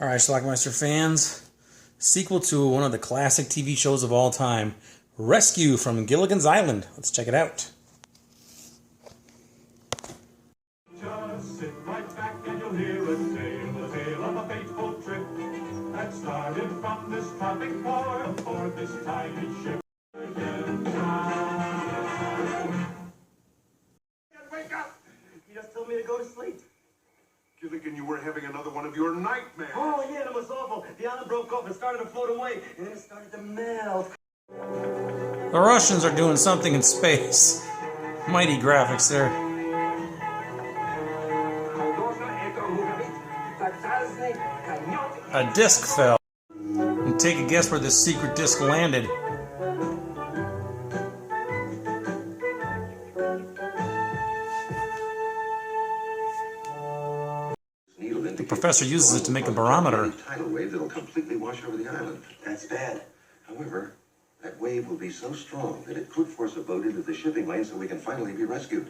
Alright, Schlockmeister fans, sequel to one of the classic TV shows of all time, Rescue from Gilligan's Island. Let's check it out. Just sit right back and you'll hear a tale of a fateful trip that started from this tropic port aboard this tiny ship. Wake up! You just told me to go to sleep. Gilligan, you were having another one of your nightmares. Oh, yeah, it was awful. The island broke off and started to float away, and then it started to melt. The Russians are doing something in space. Mighty graphics there. A disc fell. And take a guess where this secret disc landed. The professor uses it to make a barometer. Tidal wave that'll completely wash over the island. That's bad. However, that wave will be so strong that it could force a boat into the shipping lane so we can finally be rescued.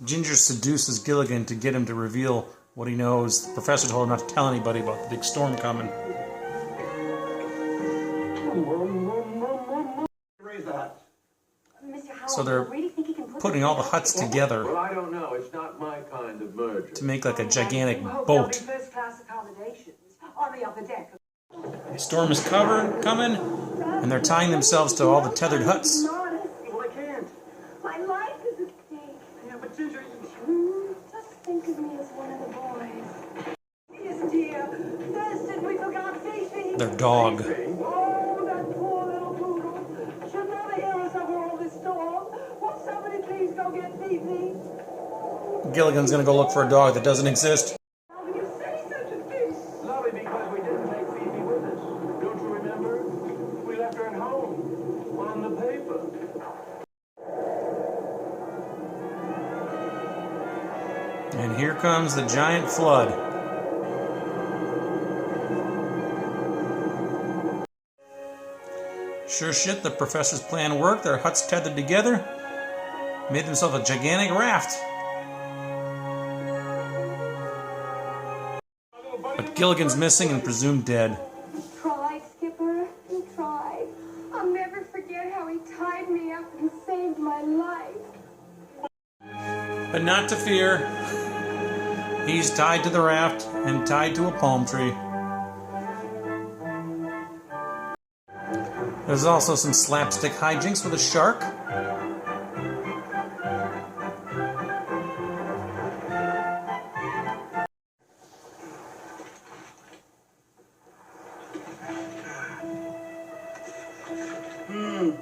Ginger seduces Gilligan to get him to reveal what he knows. The professor told him not to tell anybody about the big storm coming. So they're putting all the huts together Well, I don't know. It's not my kind of merger. to make like a gigantic boat. The storm is coming, and they're tying themselves to all the tethered huts. Well, I can't. My life is at stake. Yeah, but Ginger, Just think of me as one of the boys. Yes, dear. Thurston, we forgot Fifi. Their dog. Oh, that poor little poodle. She'll never hear us over all this storm. Will somebody please go get Fifi? Gilligan's gonna go look for a dog that doesn't exist. How can you say such a thing? Lovely because we didn't take Phoebe with us. Don't you remember? We left her at home. On the paper. And here comes the giant flood. Sure shit, the professor's plan worked. Their huts tethered together. Made themselves a gigantic raft. But Gilligan's missing and presumed dead. He tried, Skipper. He tried. I'll never forget how he tied me up and saved my life. But not to fear. He's tied to the raft and tied to a palm tree. There's also some slapstick hijinks with a shark.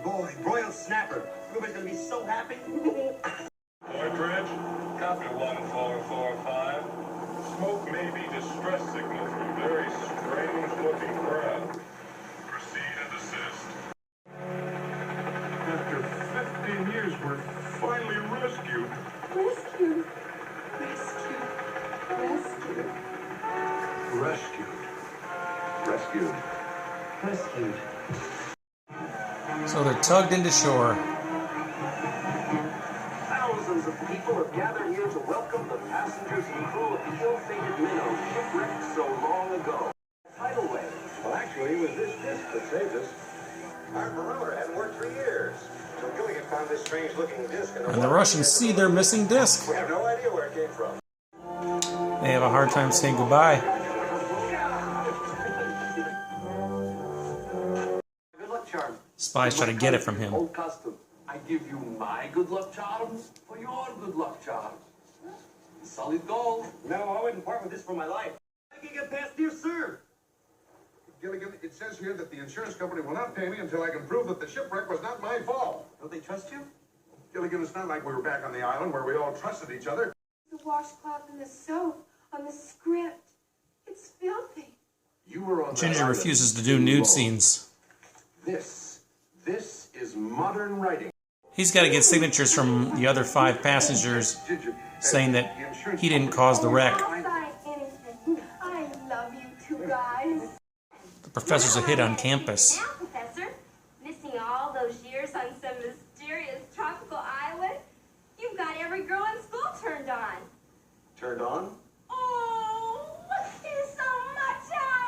boy, broiled snapper. Everybody's gonna be so happy. Partridge, copy 14445. Smoke may be distress signals from very strange-looking crowd. Proceed and assist. After 15 years, we're finally rescued. Rescued. Rescued. Rescued. Rescued. Rescued. Rescued. So they're tugged into shore. Thousands of people have gathered here to welcome the passengers and crew of the ill-fated minnow shipwrecked so long ago. Tidal wave. Well, actually, it was this disc that saved us. Our barometer hadn't worked for years. So Gilligan found this strange-looking disc in the And the Russians see their missing disc. We have no idea where it came from. They have a hard time saying goodbye. Good luck charm. Spies try to get it from him. Old custom. I give you my good luck charms for your good luck charms. Solid gold. No, I wouldn't part with this for my life. I can get past dear sir. Gilligan, it says here that the insurance company will not pay me until I can prove that the shipwreck was not my fault. Don't they trust you? Gilligan, it's not like we were back on the island where we all trusted each other. The washcloth and the soap on the script. It's filthy. You were on that Ginger island. refuses to do nude scenes. This is modern writing. He's got to get signatures from the other 5 passengers Ginger, saying that he didn't cause the wreck. I'll sign anything. I love you two guys. The professor's a hit on campus. Now, Professor, missing all those years on some mysterious tropical island, you've got every girl in school turned on. Turned on? Oh, there's so much out.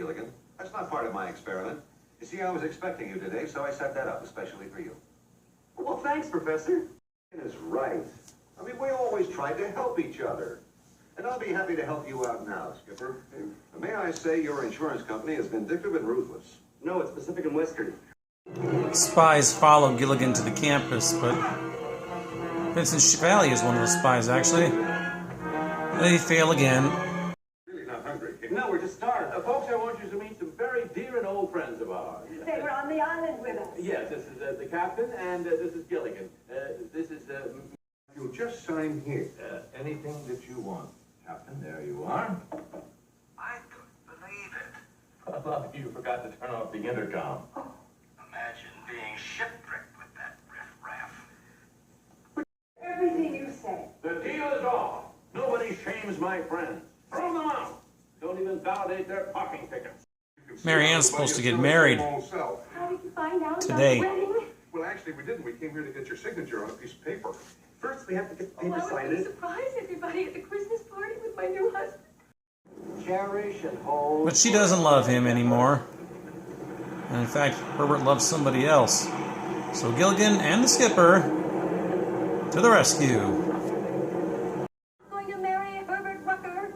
Gilligan. That's not part of my experiment. You see, I was expecting you today, so I set that up especially for you. Well, thanks, Professor. Is right. I mean, we always tried to help each other. And I'll be happy to help you out now, Skipper. May I say your insurance company is vindictive and ruthless? No, it's Pacific and Western. Spies follow Gilligan to the campus, but Vincent Schiavelli is one of the spies, actually. They fail again. Really not hungry. No, we're just started. Folks, I want you to meet some very dear and old friends of ours. They were on the island with us. Yes, this is the captain, and this is Gilligan. This is... You'll just sign here. anything that you want, Captain. There you are. I couldn't believe it. I love you forgot to turn off the intercom. Imagine being shipwrecked with that riffraff. Everything you say. The deal is off. Nobody shames my friends. Throw them out. Don't even validate their parking tickets. Marianne's supposed to get married How did you find out today. about the wedding? Well, actually, we didn't. We came here to get your signature on a piece of paper. First, we have to get the Oh, paper I signed was in. going to surprise everybody at the Christmas party with my new husband. Cherish and hold. But she doesn't love him anymore. And in fact, Herbert loves somebody else. So Gilligan and the skipper to the rescue. I'm going to marry Herbert Rucker.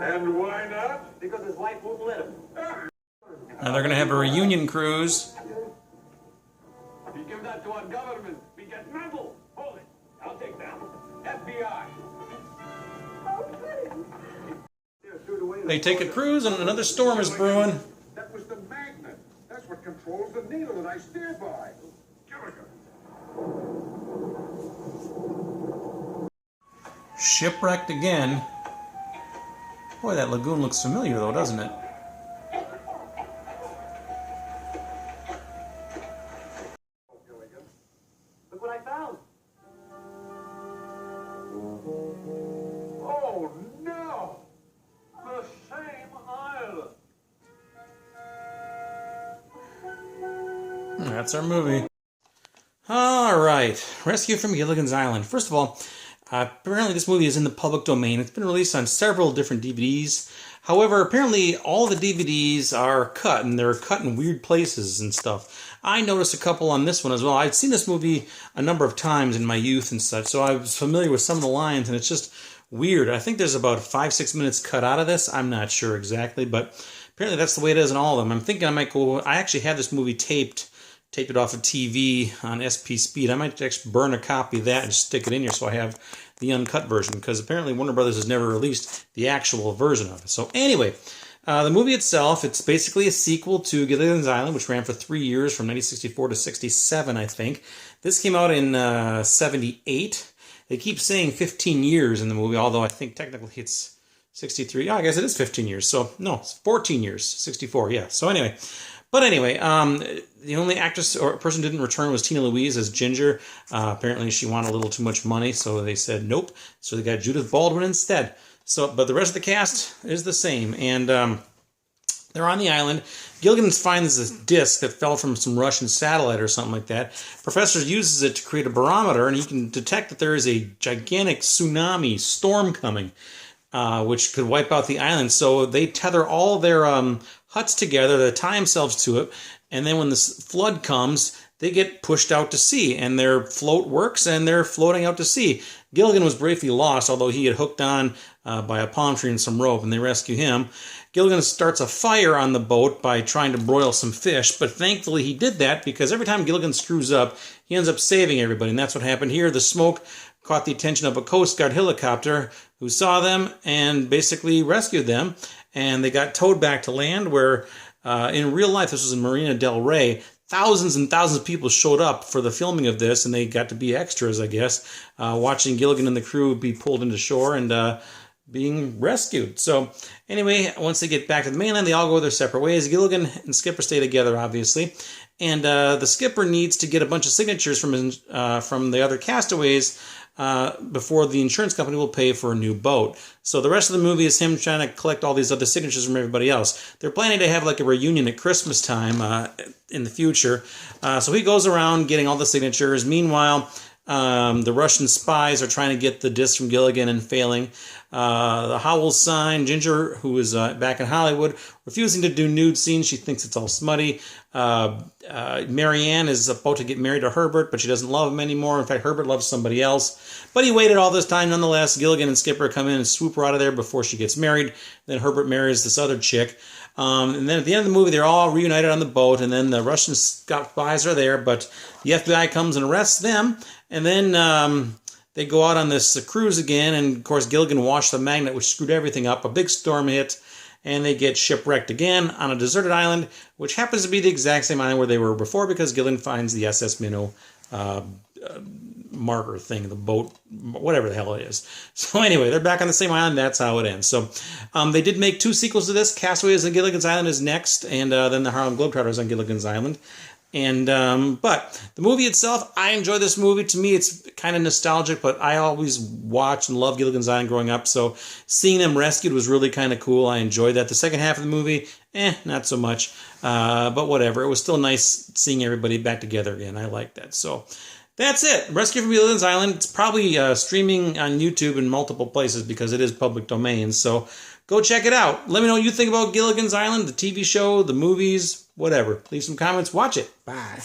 And why not? Because his wife won't let him. Now they're going to have a reunion cruise. If you give that to our government, we get mental. Hold it. I'll take that. FBI. They take a cruise and another storm is brewing. That was the magnet. That's what controls the needle that I steer by. Gilligan. Shipwrecked again. Boy, that lagoon looks familiar though, doesn't it? Look what I found. Oh, no. The same island. That's our movie. Alright, Rescue from Gilligan's Island. First of all, apparently this movie is in the public domain. It's been released on several different DVDs. However, apparently all the DVDs are cut, and they're cut in weird places and stuff. I noticed a couple on this one as well. I'd seen this movie a number of times in my youth and such, so I was familiar with some of the lines, and it's just weird. I think there's about 5-6 minutes cut out of this. I'm not sure exactly, but apparently that's the way it is in all of them. I'm thinking I might go... I actually had this movie taped it off of TV on SP Speed. I might actually burn a copy of that and stick it in here so I have the uncut version, because apparently Warner Brothers has never released the actual version of it. So anyway, the movie itself, it's basically a sequel to Gilligan's Island, which ran for 3 years, from 1964 to 67, I think. This came out in 78. They keep saying 15 years in the movie, although I think technically it's 63. Oh, I guess it is 15 years. So, no, it's 14 years. 64, yeah. So anyway... But anyway, the only actress or person who didn't return was Tina Louise as Ginger. Apparently she wanted a little too much money, so they said nope. So they got Judith Baldwin instead. But the rest of the cast is the same. And they're on the island. Gilligan finds this disc that fell from some Russian satellite or something like that. Professor uses it to create a barometer, and he can detect that there is a gigantic tsunami storm coming, which could wipe out the island. So they tether all their huts together, they tie themselves to it, and then when the flood comes, they get pushed out to sea, and their float works, and they're floating out to sea. Gilligan was briefly lost, although he had hooked on by a palm tree and some rope, and they rescue him. Gilligan starts a fire on the boat by trying to broil some fish, but thankfully he did that, because every time Gilligan screws up, he ends up saving everybody, and that's what happened here. The smoke caught the attention of a Coast Guard helicopter who saw them and basically rescued them, and they got towed back to land where, in real life, this was in Marina del Rey, thousands and thousands of people showed up for the filming of this, and they got to be extras, I guess, watching Gilligan and the crew be pulled into shore and being rescued. So anyway, once they get back to the mainland, they all go their separate ways. Gilligan and Skipper stay together, obviously, and the Skipper needs to get a bunch of signatures from the other castaways before the insurance company will pay for a new boat. So the rest of the movie is him trying to collect all these other signatures from everybody else. They're planning to have like a reunion at Christmas time in the future. So he goes around getting all the signatures. Meanwhile, The Russian spies are trying to get the disc from Gilligan and failing. The Howells sign, Ginger, who is back in Hollywood, refusing to do nude scenes. She thinks it's all smutty. Marianne is about to get married to Herbert, but she doesn't love him anymore. In fact, Herbert loves somebody else. But he waited all this time nonetheless. Gilligan and Skipper come in and swoop her out of there before she gets married. Then Herbert marries this other chick. And then at the end of the movie, they're all reunited on the boat, and then the Russian spies are there, but the FBI comes and arrests them, and then they go out on this cruise again, and of course Gilligan washed the magnet, which screwed everything up. A big storm hit, and they get shipwrecked again on a deserted island, which happens to be the exact same island where they were before, because Gilligan finds the SS Minnow marker thing, the boat, whatever the hell it is. So anyway, they're back on the same island. That's how it ends. So they did make 2 sequels to this. Castaways on Gilligan's Island is next, and then the Harlem Globetrotters on Gilligan's Island. And but the movie itself, I enjoy this movie. To me, it's kind of nostalgic, but I always watched and loved Gilligan's Island growing up, so seeing them rescued was really kind of cool. I enjoyed that. The second half of the movie, not so much, but whatever. It was still nice seeing everybody back together again. I like that. So that's it. Rescue from Gilligan's Island. It's probably streaming on YouTube in multiple places because it is public domain. So go check it out. Let me know what you think about Gilligan's Island, the TV show, the movies, whatever. Leave some comments. Watch it. Bye.